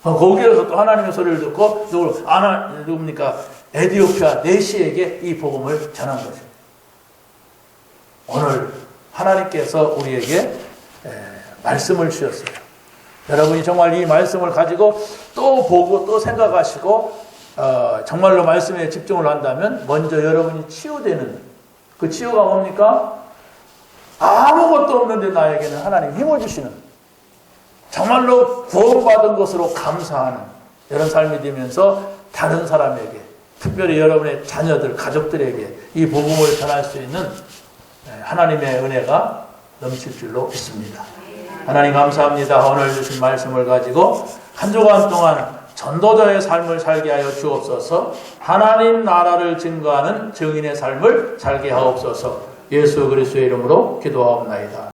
거기에서 또 하나님의 소리를 듣고 누굽니까? 에디오피아 내시에게 이 복음을 전한 것입니다. 오늘 하나님께서 우리에게 말씀을 주셨어요. 여러분이 정말 이 말씀을 가지고 또 보고 또 생각하시고 정말로 말씀에 집중을 한다면 먼저 여러분이 치유되는 그 치유가 뭡니까? 아무것도 없는데 나에게는 하나님 힘을 주시는 정말로 구원받은 것으로 감사하는 이런 삶이 되면서 다른 사람에게 특별히 여러분의 자녀들, 가족들에게 이 복음을 전할 수 있는 하나님의 은혜가 넘칠 줄로 믿습니다. 하나님 감사합니다. 오늘 주신 말씀을 가지고 한 주간 동안 전도자의 삶을 살게 하여 주옵소서. 하나님 나라를 증거하는 증인의 삶을 살게 하옵소서. 예수 그리스도의 이름으로 기도하옵나이다.